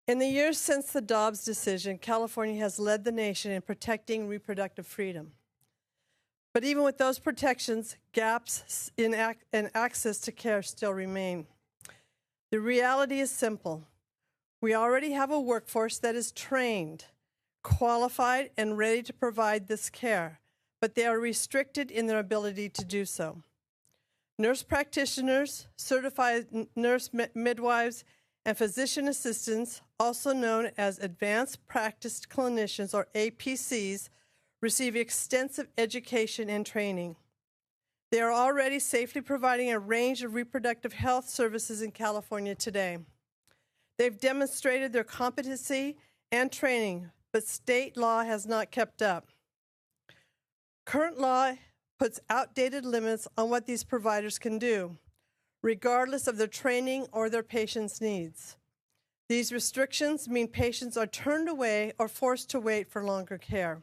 In the years since the Dobbs decision, California has led the nation in protecting reproductive freedom. But even with those protections, gaps in access to care still remain. The reality is simple. We already have a workforce that is trained, qualified, and ready to provide this care, but they are restricted in their ability to do so. Nurse practitioners, certified nurse midwives, and physician assistants, also known as advanced practice clinicians or APCs, receive extensive education and training. They are already safely providing a range of reproductive health services in California today. They've demonstrated their competency and training, but state law has not kept up. Current law puts outdated limits on what these providers can do, regardless of their training or their patients' needs. These restrictions mean patients are turned away or forced to wait for longer care.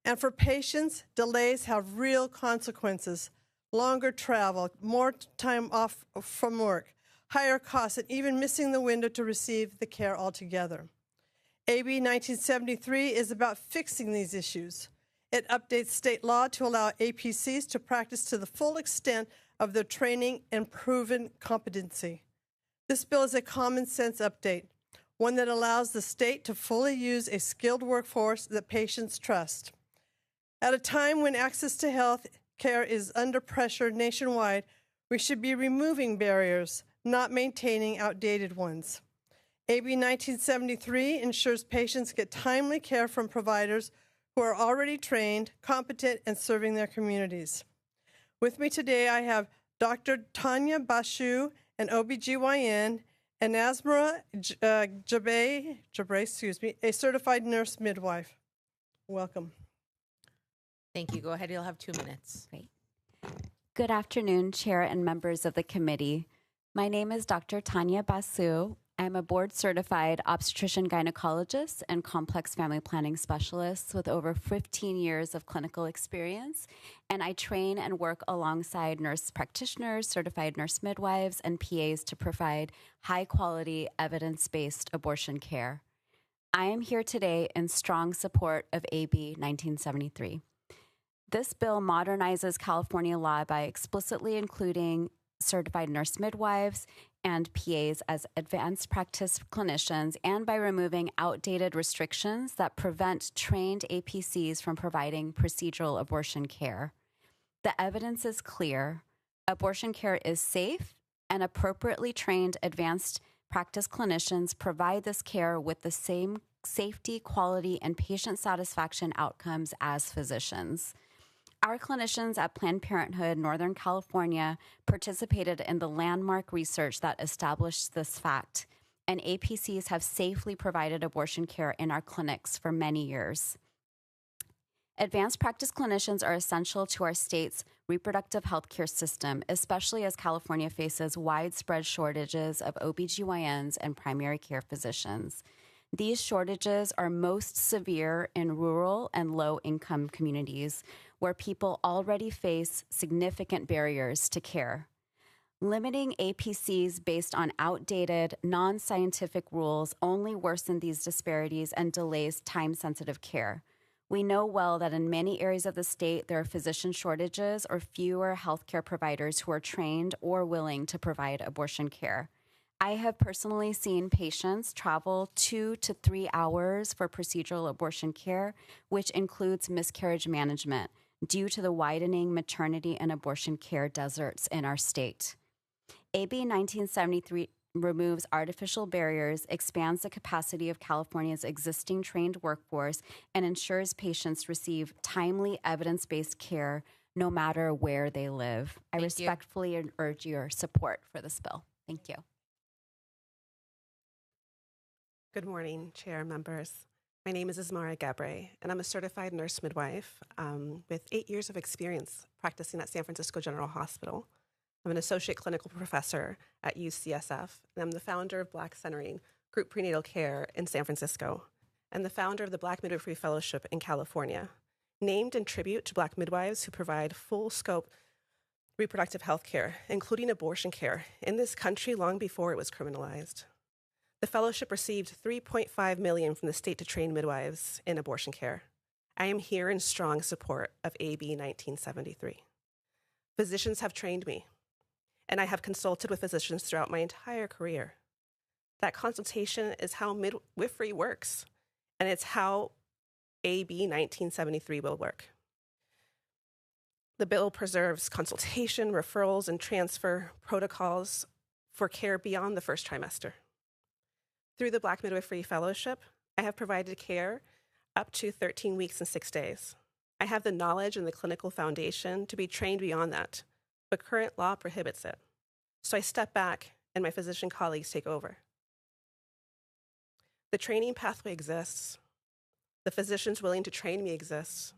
And for patients, delays have real consequences: longer travel, more time off from work, higher costs, and even missing the window to receive the care altogether. AB 1973 is about fixing these issues. It updates state law to allow APCs to practice to the full extent of their training and proven competency. This bill is a common sense update, one that allows the state to fully use a skilled workforce that patients trust. At a time when access to health care is under pressure nationwide, we should be removing barriers, not maintaining outdated ones. AB 1973 ensures patients get timely care from providers who are already trained, competent, and serving their communities. With me today, I have Dr. Tanya Bashu, an OBGYN, and Asmara Jabre, a certified nurse midwife. Welcome. Thank you. Go ahead. You'll have 2 minutes. Great. Good afternoon, Chair and members of the committee. My name is Dr. Tanya Basu. I'm a board-certified obstetrician gynecologist and complex family planning specialist with over 15 years of clinical experience, and I train and work alongside nurse practitioners, certified nurse midwives, and PAs to provide high-quality, evidence-based abortion care. I am here today in strong support of AB 1973. This bill modernizes California law by explicitly including certified nurse midwives and PAs as advanced practice clinicians, and by removing outdated restrictions that prevent trained APCs from providing procedural abortion care. The evidence is clear. Abortion care is safe, and appropriately trained advanced practice clinicians provide this care with the same safety, quality, and patient satisfaction outcomes as physicians. Our clinicians at Planned Parenthood Northern California participated in the landmark research that established this fact, and APCs have safely provided abortion care in our clinics for many years. Advanced practice clinicians are essential to our state's reproductive health care system, especially as California faces widespread shortages of OBGYNs and primary care physicians. These shortages are most severe in rural and low-income communities, where people already face significant barriers to care. Limiting APCs based on outdated, non-scientific rules only worsen these disparities and delays time-sensitive care. We know well that in many areas of the state, there are physician shortages or fewer healthcare providers who are trained or willing to provide abortion care. I have personally seen patients travel 2 to 3 hours for procedural abortion care, which includes miscarriage management, due to the widening maternity and abortion care deserts in our state. AB 1973 removes artificial barriers, expands the capacity of California's existing trained workforce, and ensures patients receive timely, evidence-based care no matter where they live. I respectfully urge your support for this bill. Thank you. Good morning, Chair, members. My name is Asmara Gabre, and I'm a certified nurse midwife with 8 years of experience practicing at San Francisco General Hospital. I'm an associate clinical professor at UCSF, and I'm the founder of Black Centering Group Prenatal Care in San Francisco, and the founder of the Black Midwifery Fellowship in California, named in tribute to Black midwives who provide full-scope reproductive health care, including abortion care, in this country long before it was criminalized. The fellowship received $3.5 million from the state to train midwives in abortion care. I am here in strong support of AB 1973. Physicians have trained me, and I have consulted with physicians throughout my entire career. That consultation is how midwifery works, and it's how AB 1973 will work. The bill preserves consultation, referrals, and transfer protocols for care beyond the first trimester. Through the Black Midwifery Fellowship, I have provided care up to 13 weeks and 6 days. I have the knowledge and the clinical foundation to be trained beyond that, but current law prohibits it. So I step back and my physician colleagues take over. The training pathway exists. The physicians willing to train me exists.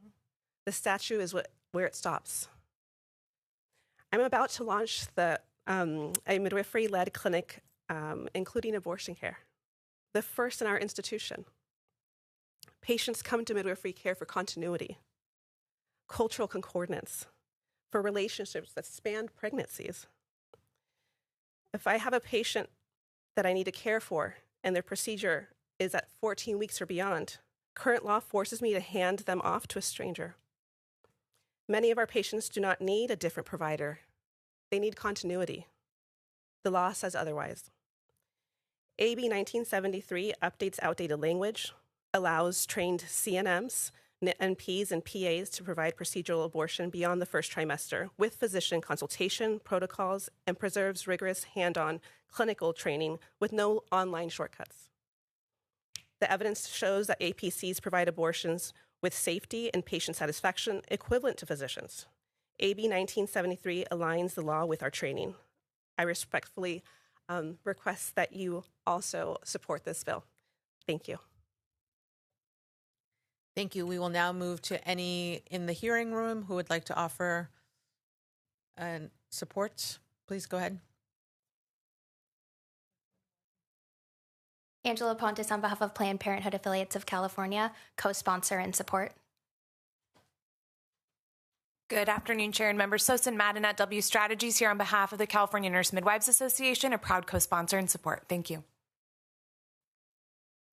The statute is where it stops. I'm about to launch a midwifery-led clinic, including abortion care, the first in our institution. Patients come to midwifery care for continuity, cultural concordance, for relationships that span pregnancies. If I have a patient that I need to care for and their procedure is at 14 weeks or beyond, current law forces me to hand them off to a stranger. Many of our patients do not need a different provider. They need continuity. The law says otherwise. AB 1973 updates outdated language, allows trained CNMs, NPs, and PAs to provide procedural abortion beyond the first trimester with physician consultation, protocols, and preserves rigorous hand-on clinical training with no online shortcuts. The evidence shows that APCs provide abortions with safety and patient satisfaction equivalent to physicians. AB 1973 aligns the law with our training. I respectfully request that you also support this bill. Thank you. Thank you. We will now move to any in the hearing room who would like to offer support. Please go ahead. Angela Pontes on behalf of Planned Parenthood Affiliates of California, co-sponsor and support. Good afternoon, Chair and members. Sosin Madden at W Strategies here on behalf of the California Nurse-Midwives Association, a proud co-sponsor and support. Thank you.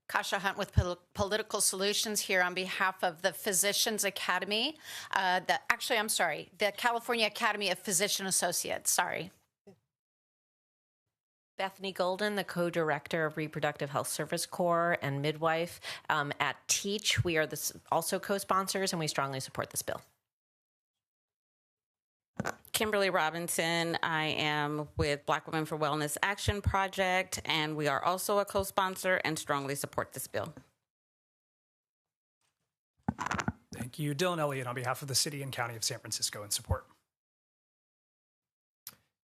Kasha Hunt with Political Solutions here on behalf of the Physicians Academy. The California Academy of Physician Associates, sorry. Bethany Golden, the co-director of Reproductive Health Service Corps and midwife at TEACH. We are also co-sponsors, and we strongly support this bill. Kimberly Robinson, I am with Black Women for Wellness Action Project, and we are also a co-sponsor and strongly support this bill. Thank you. Dylan Elliott on behalf of the City and County of San Francisco in support.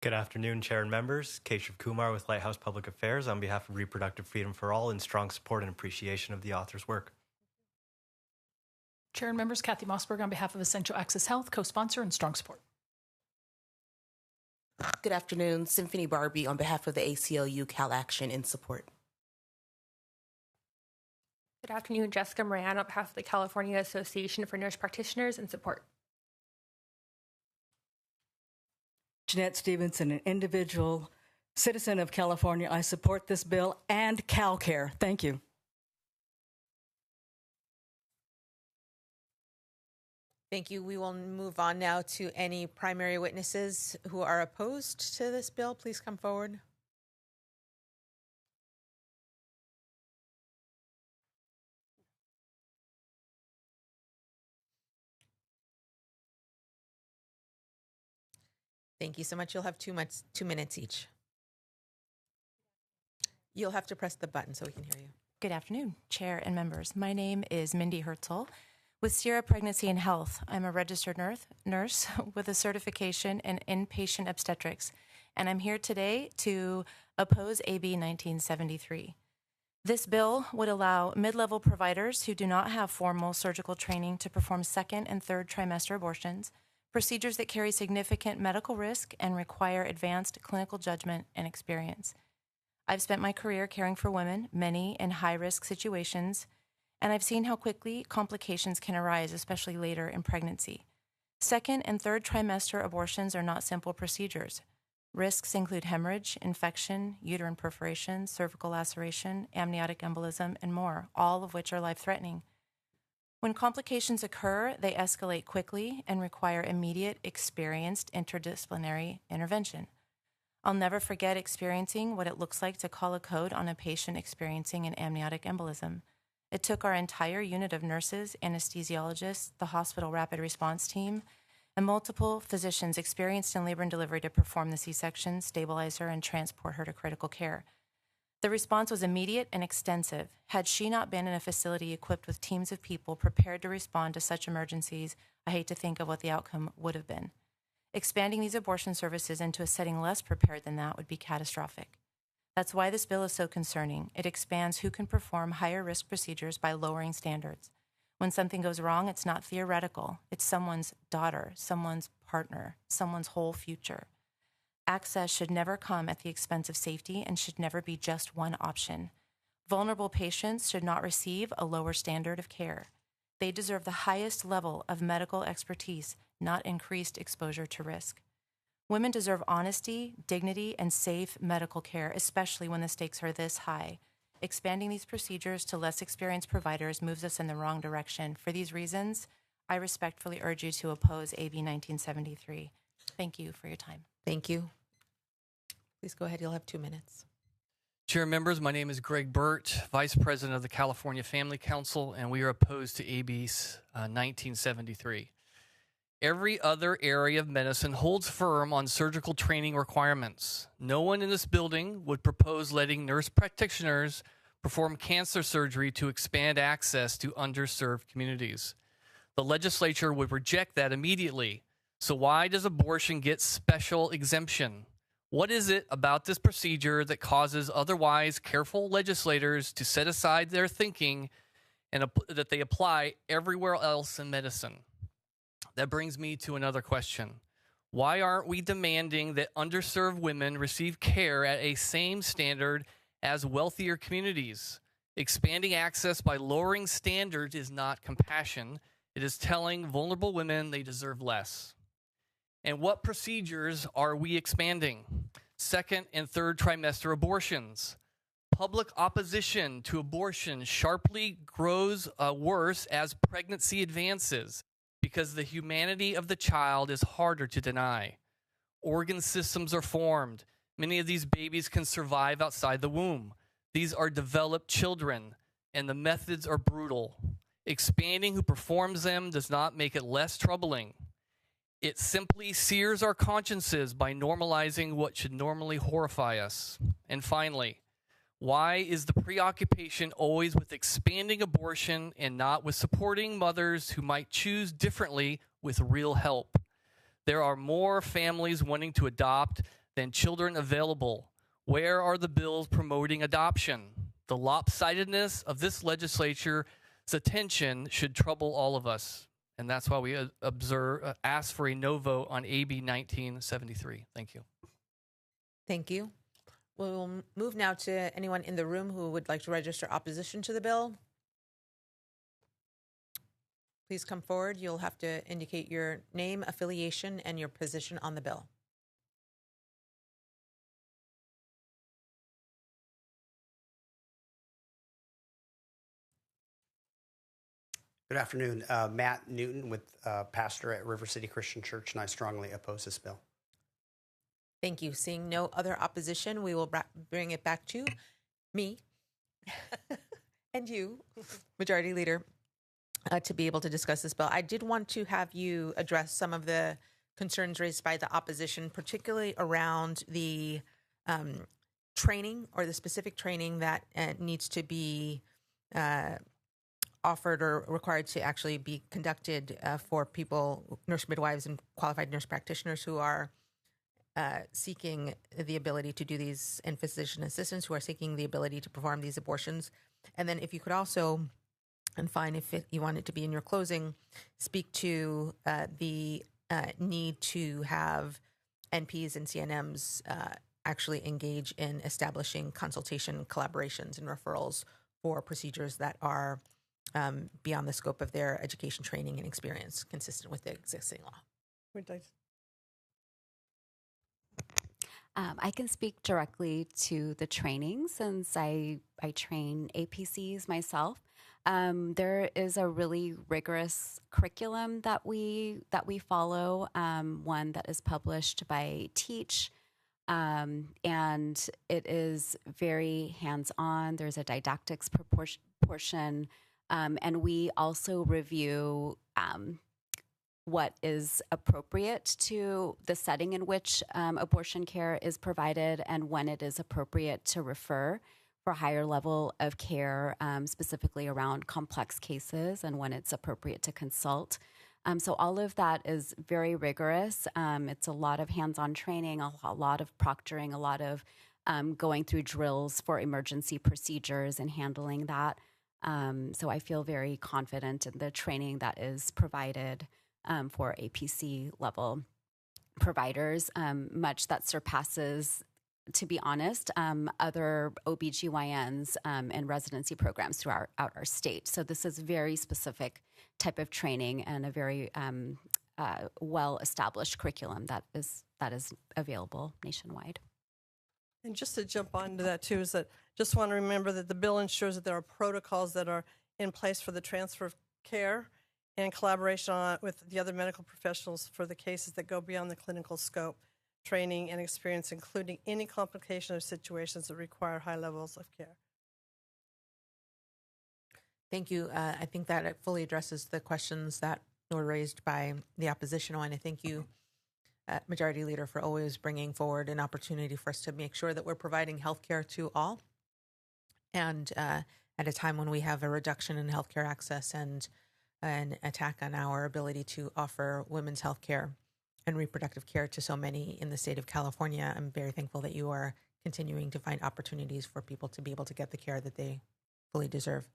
Good afternoon, Chair and members. Keshav Kumar with Lighthouse Public Affairs on behalf of Reproductive Freedom for All in strong support and appreciation of the author's work. Chair and members, Kathy Mossberg on behalf of Essential Access Health, co-sponsor and strong support. Good afternoon, Symphony Barbie on behalf of the ACLU Cal Action in support. Good afternoon, Jessica Moran on behalf of the California Association for Nurse Practitioners in support. Jeanette Stevenson, an individual citizen of California. I support this bill and CalCare. Thank you. Thank you. We will move on now to any primary witnesses who are opposed to this bill. Please come forward. Thank you so much. You'll have 2 minutes each. You'll have to press the button so we can hear you. Good afternoon, Chair and members. My name is Mindy Hertzel with Sierra Pregnancy and Health. I'm a registered nurse with a certification in inpatient obstetrics, and I'm here today to oppose AB 1973. This bill would allow mid-level providers who do not have formal surgical training to perform second and third trimester abortions, procedures that carry significant medical risk and require advanced clinical judgment and experience. I've spent my career caring for women, many in high-risk situations, and I've seen how quickly complications can arise, especially later in pregnancy. Second and third trimester abortions are not simple procedures. Risks include hemorrhage, infection, uterine perforation, cervical laceration, amniotic embolism, and more, all of which are life-threatening. When complications occur, they escalate quickly and require immediate, experienced interdisciplinary intervention. I'll never forget experiencing what it looks like to call a code on a patient experiencing an amniotic embolism. It took our entire unit of nurses, anesthesiologists, the hospital rapid response team, and multiple physicians experienced in labor and delivery to perform the C-section, stabilize her, and transport her to critical care. The response was immediate and extensive. Had she not been in a facility equipped with teams of people prepared to respond to such emergencies, I hate to think of what the outcome would have been. Expanding these abortion services into a setting less prepared than that would be catastrophic. That's why this bill is so concerning. It expands who can perform higher risk procedures by lowering standards. When something goes wrong, it's not theoretical. It's someone's daughter, someone's partner, someone's whole future. Access should never come at the expense of safety and should never be just one option. Vulnerable patients should not receive a lower standard of care. They deserve the highest level of medical expertise, not increased exposure to risk. Women deserve honesty, dignity, and safe medical care, especially when the stakes are this high. Expanding these procedures to less experienced providers moves us in the wrong direction. For these reasons, I respectfully urge you to oppose AB 1973. Thank you for your time. Thank you. Please go ahead. You'll have 2 minutes. Chair members, my name is Greg Burt, Vice President of the California Family Council, and we are opposed to AB 1973. Every other area of medicine holds firm on surgical training requirements. No one in this building would propose letting nurse practitioners perform cancer surgery to expand access to underserved communities. The legislature would reject that immediately. So why does abortion get special exemption? What is it about this procedure that causes otherwise careful legislators to set aside their thinking and that they apply everywhere else in medicine? That brings me to another question. Why aren't we demanding that underserved women receive care at a same standard as wealthier communities? Expanding access by lowering standards is not compassion. It is telling vulnerable women they deserve less. And what procedures are we expanding? Second and third trimester abortions. Public opposition to abortion sharply grows worse as pregnancy advances because the humanity of the child is harder to deny. Organ systems are formed. Many of these babies can survive outside the womb. These are developed children, and the methods are brutal. Expanding who performs them does not make it less troubling. It simply sears our consciences by normalizing what should normally horrify us. And finally, why is the preoccupation always with expanding abortion and not with supporting mothers who might choose differently with real help? There are more families wanting to adopt than children available. Where are the bills promoting adoption? The lopsidedness of this legislature's attention should trouble all of us. And that's why we ask for a no vote on AB 1973. Thank you. Thank you. We'll move now to anyone in the room who would like to register opposition to the bill. Please come forward. You'll have to indicate your name, affiliation, and your position on the bill. Good afternoon. Matt Newton, with pastor at River City Christian Church, and I strongly oppose this bill. Thank you. Seeing no other opposition, we will bring it back to me and you, Majority Leader, to be able to discuss this bill. I did want to have you address some of the concerns raised by the opposition, particularly around the training or the specific training that needs to be offered or required to actually be conducted for people, nurse midwives and qualified nurse practitioners who are seeking the ability to do these, and physician assistants who are seeking the ability to perform these abortions. And then if you could also, and fine if you want it to be in your closing, speak to the need to have NPs and CNMs actually engage in establishing consultation collaborations and referrals for procedures that are beyond the scope of their education, training, and experience, consistent with the existing law. I can speak directly to the training since I train APCs myself. There is a really rigorous curriculum that we follow, one that is published by Teach, and it is very hands-on. There's a didactics portion, and we also review what is appropriate to the setting in which abortion care is provided and when it is appropriate to refer for higher level of care, specifically around complex cases and when it's appropriate to consult. So all of that is very rigorous. It's a lot of hands-on training, a lot of proctoring, a lot of going through drills for emergency procedures and handling that. So I feel very confident in the training that is provided for APC level providers, much that surpasses, to be honest, other OBGYNs and residency programs throughout our state. So this is very specific type of training and a very well-established curriculum that is available nationwide. And just to jump onto that too, is that just want to remember that the bill ensures that there are protocols that are in place for the transfer of care and collaboration with the other medical professionals for the cases that go beyond the clinical scope, training and experience, including any complication or situations that require high levels of care. Thank you. I think that it fully addresses the questions that were raised by the oppositional, and I thank you, Majority Leader, for always bringing forward an opportunity for us to make sure that we're providing health care to all. And at a time when we have a reduction in healthcare access and an attack on our ability to offer women's health care and reproductive care to so many in the state of California, I'm very thankful that you are continuing to find opportunities for people to be able to get the care that they fully deserve.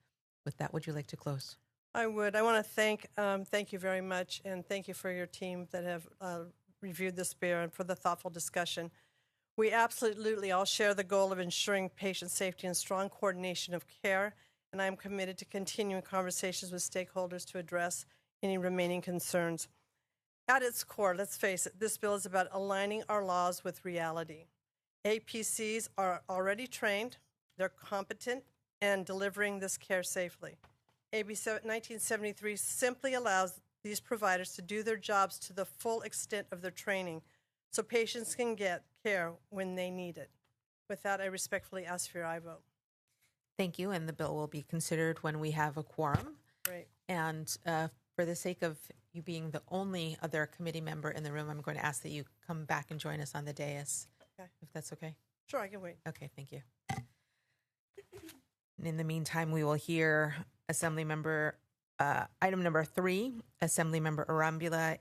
With that, would you like to close? I would. I want to thank you very much, and thank you for your team that have reviewed this bill and for the thoughtful discussion. We absolutely all share the goal of ensuring patient safety and strong coordination of care, and I am committed to continuing conversations with stakeholders to address any remaining concerns. At its core, let's face it, this bill is about aligning our laws with reality. APCs are already trained, they're competent, and delivering this care safely. AB 1973 simply allows these providers to do their jobs to the full extent of their training so patients can get care when they need it. With that, I respectfully ask for your aye vote. Thank you, and the bill will be considered when we have a quorum. Great. And for the sake of you being the only other committee member in the room, I'm going to ask that you come back and join us on the dais, if that's okay. Sure, I can wait. Okay, thank you. And in the meantime, we will hear Assembly Member, item number 3, Assembly Member Arambula